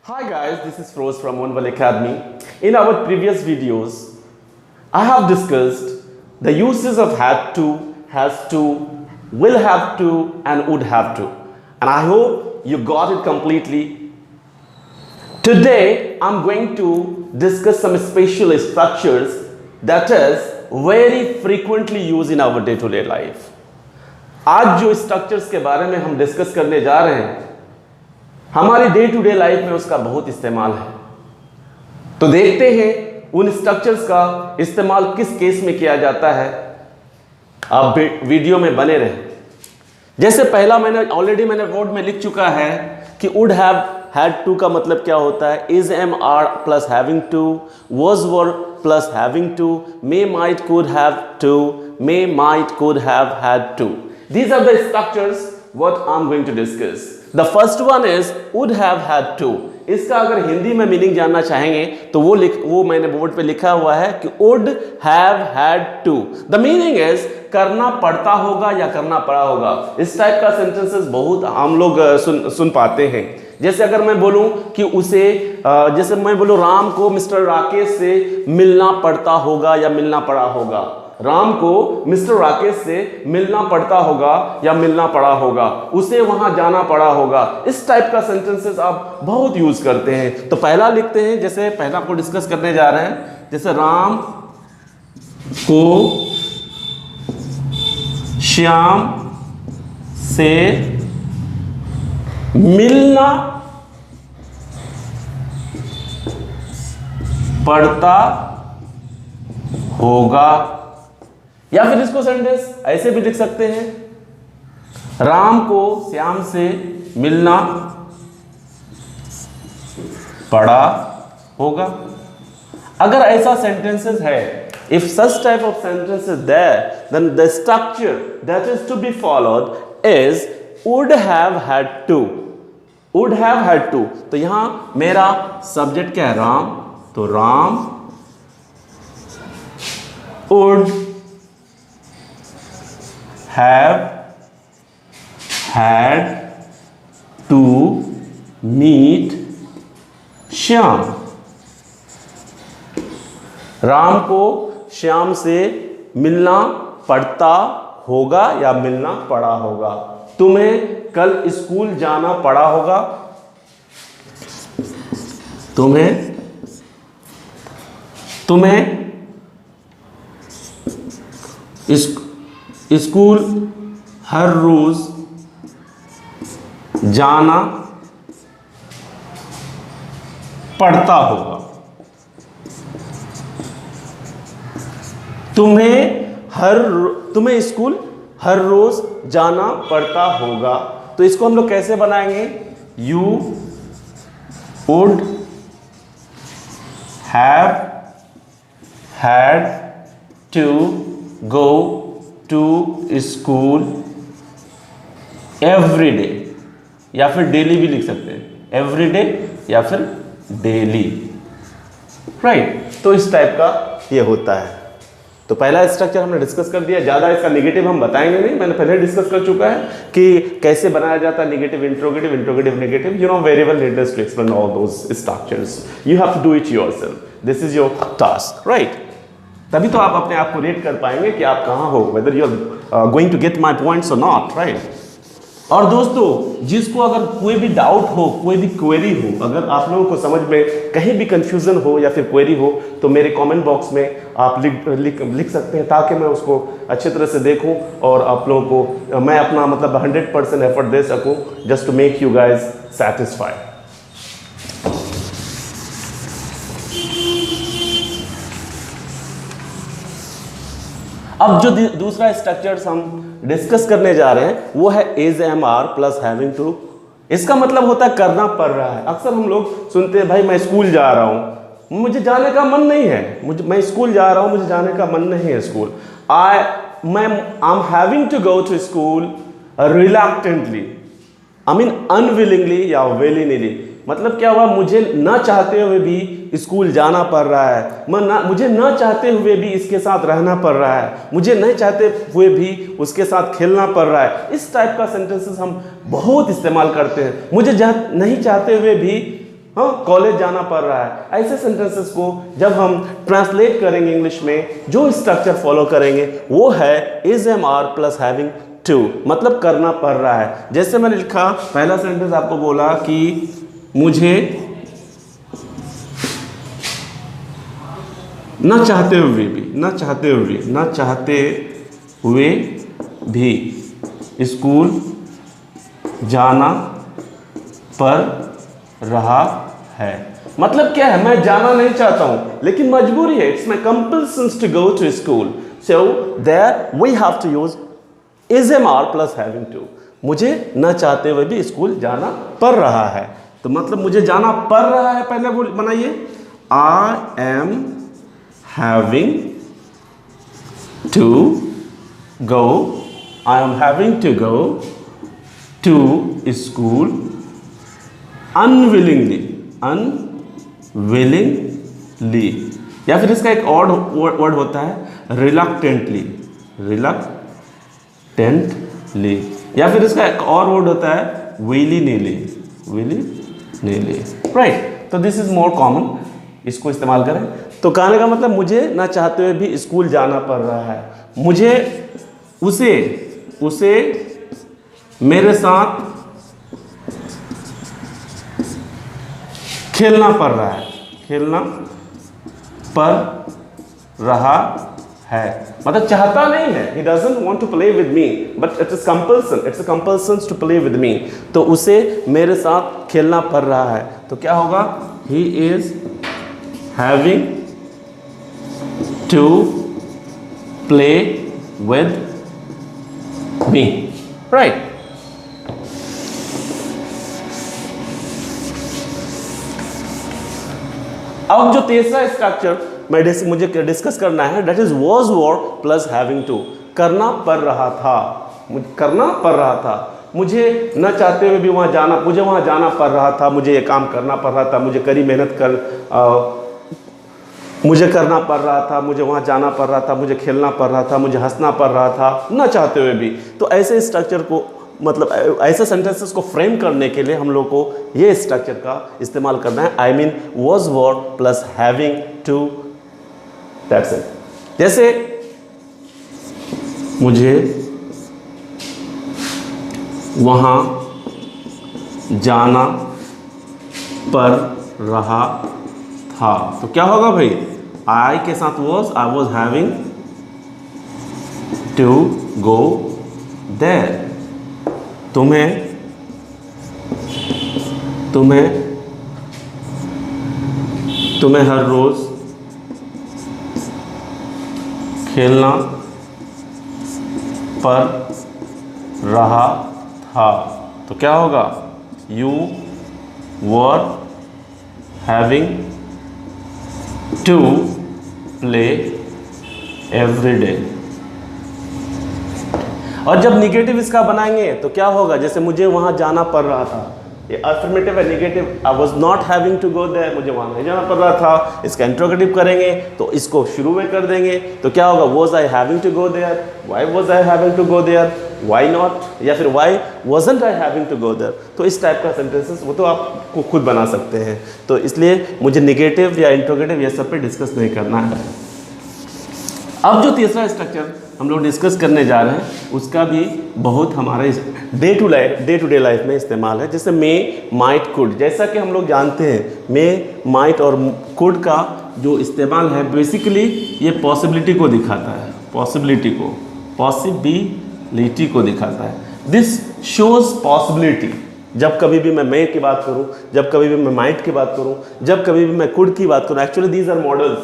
Hi guys, this is Froz from Onewell Academy. In our previous videos, I have discussed the uses of had to, has to, will have to and would have to. And I hope you got it completely. Today, I'm going to discuss some special structures that is very frequently used in our day-to-day life. आज जो structures के बारे में हम discuss करने जा रहे हैं हमारी डे टू डे लाइफ में उसका बहुत इस्तेमाल है। तो देखते हैं उन स्ट्रक्चर्स का इस्तेमाल किस केस में किया जाता है। आप वीडियो में बने रहें। जैसे पहला मैंने बोर्ड में लिख चुका है कि वुड हैव हैड टू का मतलब क्या होता है। Is am are plus having to, was were plus having to, may might could have to, may might could have had to. These are the structures what I'm going to discuss. The first one is would have had to. इसका अगर हिंदी में meaning जानना चाहेंगे तो वो मैंने board पे लिखा हुआ है कि would have had to. The meaning is करना पड़ता होगा या करना पड़ा होगा। इस टाइप का सेंटेंसेस बहुत हम लोग सुन पाते हैं। जैसे अगर मैं बोलूं कि जैसे मैं बोलूं राम को मिस्टर राकेश से मिलना पड़ता होगा या मिलना पड़ा होगा। राम को मिस्टर राकेश से मिलना पड़ता होगा या मिलना पड़ा होगा, उसे वहां जाना पड़ा होगा। इस टाइप का सेंटेंसेस आप बहुत यूज करते हैं। तो पहला लिखते हैं, जैसे पहला को डिस्कस करने जा रहे हैं। जैसे राम को श्याम से मिलना पड़ता होगा, या फिर इसको सेंटेंस ऐसे भी लिख सकते हैं राम को श्याम से मिलना पड़ा होगा। अगर ऐसा सेंटेंसेस है, if such type of sentence is there, then the structure that is to be followed is would have had to. would have had to. तो यहां मेरा सब्जेक्ट क्या है? राम। तो Ram would have had to meet Shyam. Ram को श्याम से मिलना पड़ता होगा या मिलना पड़ा होगा। तुम्हें कल स्कूल जाना पड़ा होगा। तुम्हें स्कूल हर रोज जाना पड़ता होगा। तुम्हें स्कूल हर रोज जाना पड़ता होगा। तो इसको हम लोग कैसे बनाएंगे? You would have had to go to school every day, या फिर डेली भी लिख सकते हैं, एवरी डे या फिर डेली, राइट। तो इस टाइप का ये होता है। तो पहला स्ट्रक्चर हमने डिस्कस कर दिया। ज़्यादा इसका निगेटिव हम बताएंगे नहीं, मैंने पहले डिस्कस कर चुका है कि कैसे बनाया जाता है negative interrogative, interrogative negative. You know very well needless to explain all those structures, you have to do it yourself. This is your task, right. तभी तो आप अपने आप को रेट कर पाएंगे कि आप कहाँ हो, whether you are going to get my points or not, right. और दोस्तों, जिसको अगर कोई भी डाउट हो, कोई भी क्वेरी हो, अगर आप लोगों को समझ में कहीं भी कंफ्यूजन हो या फिर क्वेरी हो, तो मेरे कमेंट बॉक्स में आप लिख सकते हैं, ताकि मैं उसको अच्छी तरह से देखूं और आप लोगों को मैं अपना मतलब 100% एफर्ट दे सकूं just to make you guys satisfied. अब जो दूसरा स्ट्रक्चर्स हम डिस्कस करने जा रहे हैं वो है is am are plus having to. इसका मतलब होता है करना पड़ रहा है। अक्सर हम लोग सुनते हैं, भाई मैं स्कूल जा रहा हूं, मुझे जाने का मन नहीं है, मैं स्कूल जा रहा हूं, मुझे जाने का मन नहीं है school. I am having to go to school reluctantly, I mean unwillingly या विलिंगली। मतलब क्या हुआ, मुझे न चाहते हुए भी स्कूल जाना पड़ रहा है, मुझे न चाहते हुए भी इसके साथ रहना पड़ रहा है, मुझे नहीं चाहते हुए भी उसके साथ खेलना पड़ रहा है। इस टाइप का सेंटेंसेस हम बहुत इस्तेमाल करते हैं। मुझे नहीं चाहते हुए भी हाँ, कॉलेज जाना पड़ रहा है। ऐसे सेंटेंसेस को जब हम ट्रांसलेट करेंगे इंग्लिश में, जो स्ट्रक्चर फॉलो करेंगे वो है is am are plus having to, मतलब करना पड़ रहा है। जैसे मैंने लिखा, पहला सेंटेंस आपको बोला कि मुझे ना चाहते हुए भी स्कूल जाना पड़ रहा है। मतलब क्या है, मैं जाना नहीं चाहता हूं लेकिन मजबूरी है, it's my compulsion to go to school, so there we have to use is am are plus having to. मुझे न चाहते हुए भी स्कूल जाना पड़ रहा है, तो मतलब मुझे जाना पड़ रहा है, पहले वो बनाइए, I am having to go, I am having to go to school unwillingly, या फिर इसका एक और वर्ड होता है रिलक्टेंटली, या फिर इसका एक और वर्ड होता है विली नीली, राइट। तो दिस इज मोर कॉमन, इसको इस्तेमाल करें। तो कहने का मतलब मुझे ना चाहते हुए भी स्कूल जाना पड़ रहा है, मुझे उसे मेरे साथ खेलना पड़ रहा है, मतलब चाहता नहीं है, he doesn't want to play with me but it is compulsion, it's a compulsion to play with me, तो उसे मेरे साथ खेलना पड़ रहा है। तो क्या होगा, he is having to play with me, right। अब जो तीसरा स्ट्रक्चर मुझे डिस्कस करना है, that is was were plus having to. करना पड़ रहा था, मुझे न चाहते हुए भी मुझे वहाँ जाना पड़ रहा था, मुझे ये काम करना पड़ रहा था, मुझे कड़ी मेहनत मुझे करना पड़ रहा था, मुझे वहाँ जाना पड़ रहा था, मुझे खेलना पड़ रहा था, मुझे हंसना पड़ रहा था, न चाहते हुए भी। तो ऐसे स्ट्रक्चर को, मतलब ऐसे सेंटेंसेस को फ्रेम करने के लिए हम लोग को ये स्ट्रक्चर का इस्तेमाल करना है, I mean was were plus having to, that's it. जैसे मुझे वहाँ जाना पड़ रहा था, तो क्या होगा भाई, आई के साथ was, I was having to go there. तुम्हें हर रोज खेलना पड़ रहा था, तो क्या होगा, you were having to play every day. और जब निगेटिव इसका बनाएंगे तो क्या होगा, जैसे मुझे वहाँ जाना पड़ रहा था, ये अफर्मेटिव है, negative, I was not having to go there, मुझे वहाँ नहीं जाना पड़ रहा था। इसका इंट्रोगेटिव करेंगे तो इसको शुरू में कर देंगे, तो क्या होगा, was I having to go there, why was I having to go there, why not, या फिर why wasn't I having to go there. तो इस टाइप का सेंटेंसेस वो तो आपको खुद बना सकते हैं, तो इसलिए मुझे निगेटिव या इंट्रोगेटिव ये सब पे डिस्कस नहीं करना है। अब जो तीसरा स्ट्रक्चर हम लोग डिस्कस करने जा रहे हैं उसका भी बहुत हमारे डे टू डे लाइफ में इस्तेमाल है, जैसे मे, माइट, कुड। जैसा कि हम लोग जानते हैं मे, माइट और कुड का जो इस्तेमाल है बेसिकली ये पॉसिबिलिटी को दिखाता है, पॉसिबिलिटी को दिखाता है। This shows possibility. जब कभी भी मैं मे की बात करूं, जब कभी भी मैं माइट की बात करूं, जब कभी भी मैं कुड की बात करूं, एक्चुअली दीज आर मॉडल्स।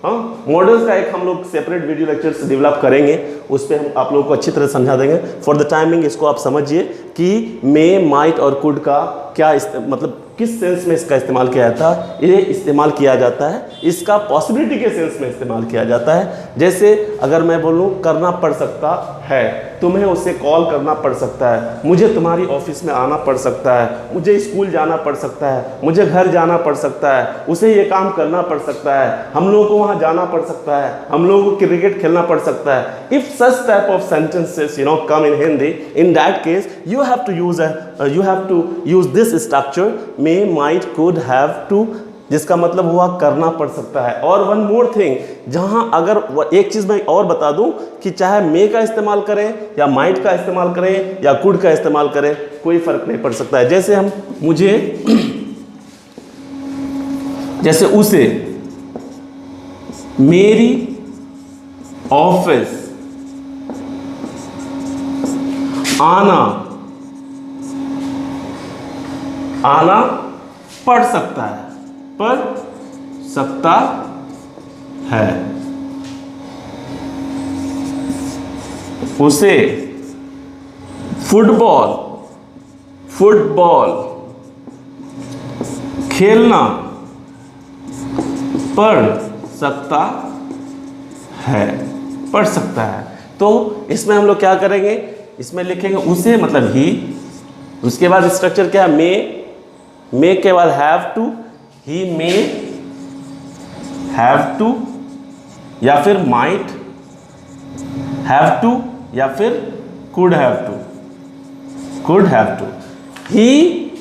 हाँ, मॉडल्स का एक हम लोग सेपरेट वीडियो लेक्चर्स डेवलप करेंगे, उस पर हम आप लोगों को अच्छी तरह समझा देंगे। फॉर द टाइमिंग इसको आप समझिए कि मे, माइट और कुड का क्या मतलब किस सेंस में इसका इस्तेमाल किया जाता है। ये इस्तेमाल किया जाता है, इसका पॉसिबिलिटी के सेंस में इस्तेमाल किया जाता है। जैसे अगर मैं बोलूँ करना पड़ सकता है, तुम्हें उसे कॉल करना पड़ सकता है, मुझे तुम्हारी ऑफिस में आना पड़ सकता है, मुझे स्कूल जाना पड़ सकता है, मुझे घर जाना पड़ सकता है, उसे ये काम करना पड़ सकता है, हम लोगों को वहाँ जाना पड़ सकता है, हम लोगों को क्रिकेट खेलना पड़ सकता है। If such type of sentences come in Hindi, in that case you have to use this structure may, might, could, have to, जिसका मतलब हुआ करना पड़ सकता है। और वन मोर थिंग, जहां अगर एक चीज मैं और बता दूं कि चाहे मे का इस्तेमाल करें या माइट का इस्तेमाल करें या कुड का इस्तेमाल करें, कोई फर्क नहीं पड़ सकता है। जैसे जैसे उसे मेरी ऑफिस आना पड़ सकता है, उसे फुटबॉल खेलना पड़ सकता है। तो इसमें हम लोग क्या करेंगे, इसमें लिखेंगे उसे मतलब ही, उसके बाद स्ट्रक्चर क्या है, मे के बाद have to, he may have to या फिर माइट हैव टू या फिर could have to, he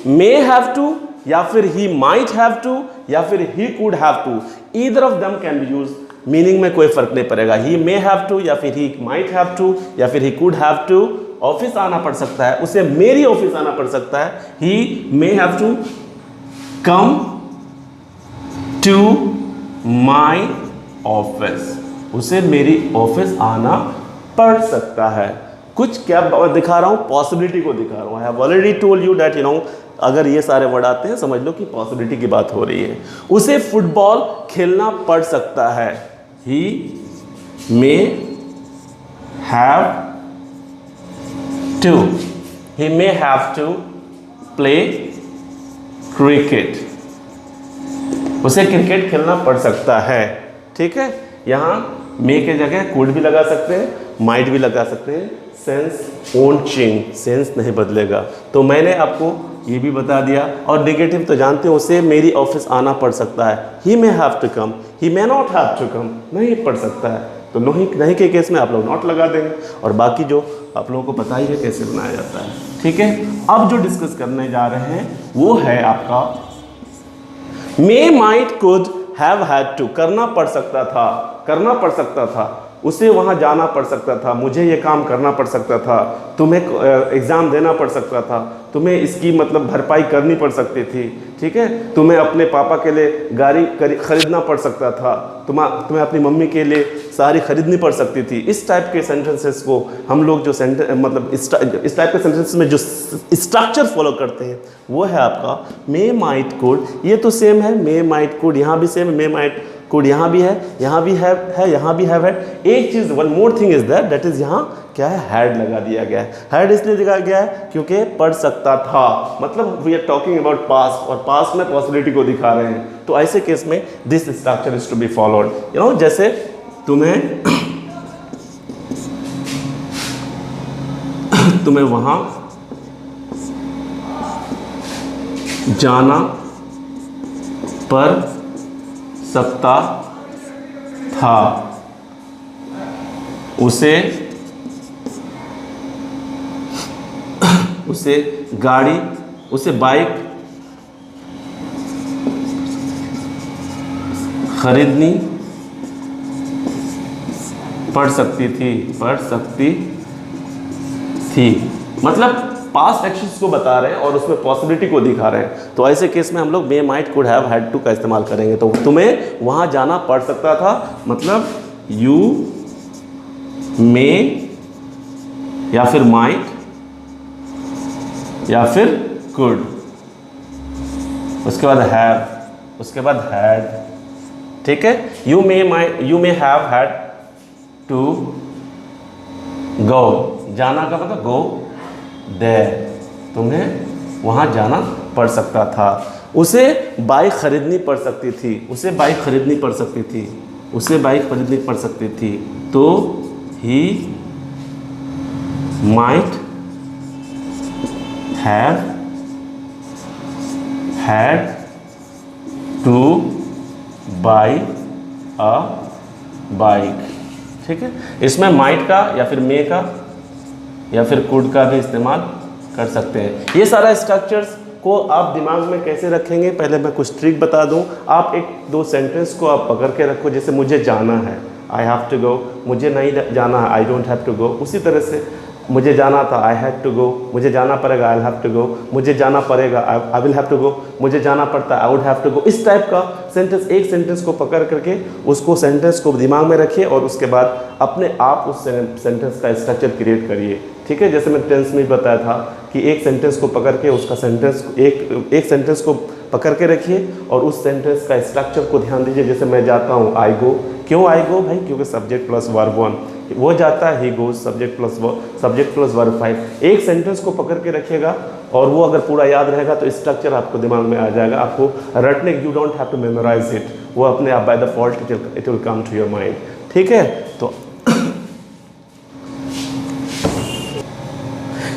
may have to या फिर ही माइट हैव टू या फिर he could have to, either of them can be use, meaning में कोई फर्क नहीं पड़ेगा। ही मे हैव टू या फिर ही माइट हैव टू या फिर he could have to, office आना पड़ सकता है, उसे मेरी ऑफिस आना पड़ सकता है, he may have to come to my office, उसे मेरी ऑफिस आना पड़ सकता है। कुछ क्या दिखा रहा हूं, पॉसिबिलिटी को दिखा रहा हूं। I have already told you that अगर ये सारे वर्ड आते हैं समझ लो कि पॉसिबिलिटी की बात हो रही है। उसे फुटबॉल खेलना पड़ सकता है, he may have to play cricket, उसे क्रिकेट खेलना पड़ सकता है। ठीक है, यहाँ मे के जगह कुड भी लगा सकते हैं, माइट भी लगा सकते हैं, सेंस वोंट चेंज, सेंस नहीं बदलेगा। तो मैंने आपको ये भी बता दिया। और नेगेटिव तो जानते हो, उसे मेरी ऑफिस आना पड़ सकता है, he may have to come, he may not have to come, नहीं पड़ सकता है, तो नहीं के केस में आप लोग नॉट लगा देंगे। और बाकी जो आप लोगों को पता ही है कैसे बनाया जाता है। ठीक है, अब जो डिस्कस करने जा रहे हैं वो है आपका may, might, could, have, had to, करना पड़ सकता था, उसे वहाँ जाना पड़ सकता था, मुझे ये काम करना पड़ सकता था, तुम्हें एग्ज़ाम देना पड़ सकता था, तुम्हें इसकी मतलब भरपाई करनी पड़ सकती थी। ठीक है, तुम्हें अपने पापा के लिए गाड़ी खरीदना पड़ सकता था, तुम्हें अपनी मम्मी के लिए साड़ी खरीदनी पड़ सकती थी। इस टाइप के सेंटेंसेस को हम लोग जो मतलब इस टाइप के सेंटेंसेस में जो स्ट्रक्चर फॉलो करते हैं वो है आपका मे, माइट, कुड। ये तो सेम है, मे, माइट, कुड, यहाँ भी सेम है, मे, माइट, कुड यहाँ भी है, यहाँ भी है, यहाँ भी है। एक चीज़, one more thing is that is यहाँ क्या है, हैड लगा दिया गया है। हैड इसलिए लगाया गया है क्योंकि पढ़ सकता था, मतलब we are talking about past, और पास्ट में पॉसिबिलिटी को दिखा रहे हैं। तो ऐसे केस में this structure is to be followed. जैसे तुम्हें वहां जाना पड़ सकता था, उसे गाड़ी, उसे बाइक खरीदनी पड़ सकती थी, मतलब पास्ट एक्शंस को बता रहे हैं और उसमें पॉसिबिलिटी को दिखा रहे हैं। तो ऐसे केस में हम लोग may, might, could, have, had to का इस्तेमाल करेंगे। तो तुम्हें वहां जाना पड़ सकता था, मतलब यू मे या फिर माइट या फिर कुड, उसके बाद हैव, उसके बाद हैड। ठीक है, you may have had to go, जाना का मतलब गो देयर, तुम्हें वहां जाना पड़ सकता था। उसे बाइक खरीदनी पड़ सकती थी, उसे बाइक खरीदनी पड़ सकती थी, उसे बाइक खरीदनी पड़ सकती थी। तो ही might have had to buy a bike। ठीक है, इसमें might का या फिर may का या फिर could का भी इस्तेमाल कर सकते हैं। ये सारा स्ट्रक्चर्स को आप दिमाग में कैसे रखेंगे, पहले मैं कुछ ट्रिक बता दूं। आप एक दो सेंटेंस को आप पकड़ के रखो, जैसे मुझे जाना है, आई हैव टू गो, मुझे नहीं जाना है, I don't have to go. उसी तरह से मुझे जाना था, आई हैड टू गो, मुझे जाना पड़ेगा, आई हैव टू गो, मुझे जाना पड़ेगा, I will have to go, मुझे जाना पड़ता है, I would have to go. इस टाइप का सेंटेंस, एक सेंटेंस को पकड़ करके उसको सेंटेंस को दिमाग में रखिए और उसके बाद अपने आप उस सेंटेंस का स्ट्रक्चर क्रिएट करिए। ठीक है, जैसे मैं टेंस में बताया था कि एक सेंटेंस को पकड़ के उसका सेंटेंस एक सेंटेंस को पकड़ के रखिए और उस सेंटेंस का स्ट्रक्चर को ध्यान दीजिए। जैसे मैं जाता हूँ, आई गो, क्यों आई गो भाई, क्योंकि सब्जेक्ट प्लस वर्ब 1, वो जाता है, he goes, subject plus verb 5। एक सेंटेंस को पकड़ के रखिएगा और वो अगर पूरा याद रहेगा तो स्ट्रक्चर आपको दिमाग में आ जाएगा। आपको रटने, you don't have to memorise it, वो अपने आप by default it will come to your mind. ठीक है, तो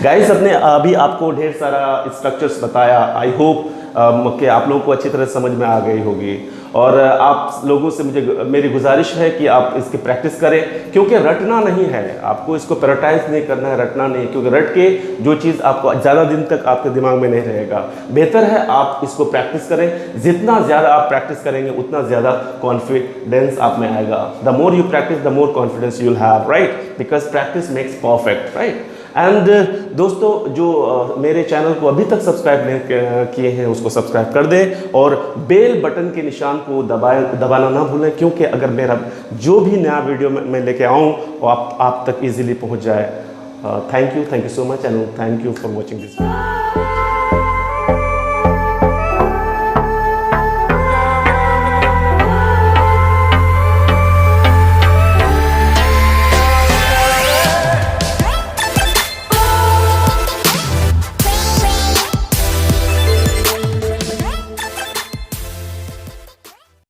गाइस अपने अभी आपको ढेर सारा स्ट्रक्चर्स बताया। आई होप कि आप लोगों को अच्छी तरह समझ में आ गई होगी और आप लोगों से मेरी गुजारिश है कि आप इसकी प्रैक्टिस करें, क्योंकि रटना नहीं है, आपको इसको प्रायोरिटाइज नहीं करना है, रटना नहीं, क्योंकि रट के जो चीज़ आपको ज़्यादा दिन तक आपके दिमाग में नहीं रहेगा। बेहतर है आप इसको प्रैक्टिस करें, जितना ज़्यादा आप प्रैक्टिस करेंगे उतना ज़्यादा कॉन्फिडेंस आप में आएगा। The more you practice the more confidence you will have, right, because practice makes perfect, right. And दोस्तों जो मेरे चैनल को अभी तक सब्सक्राइब नहीं किए हैं उसको सब्सक्राइब कर दें और बेल बटन के निशान को दबाना ना भूलें, क्योंकि अगर मेरा जो भी नया वीडियो मैं लेके आऊँ वो आप तक इजीली पहुँच जाए। Thank you so much and thank you for watching this video.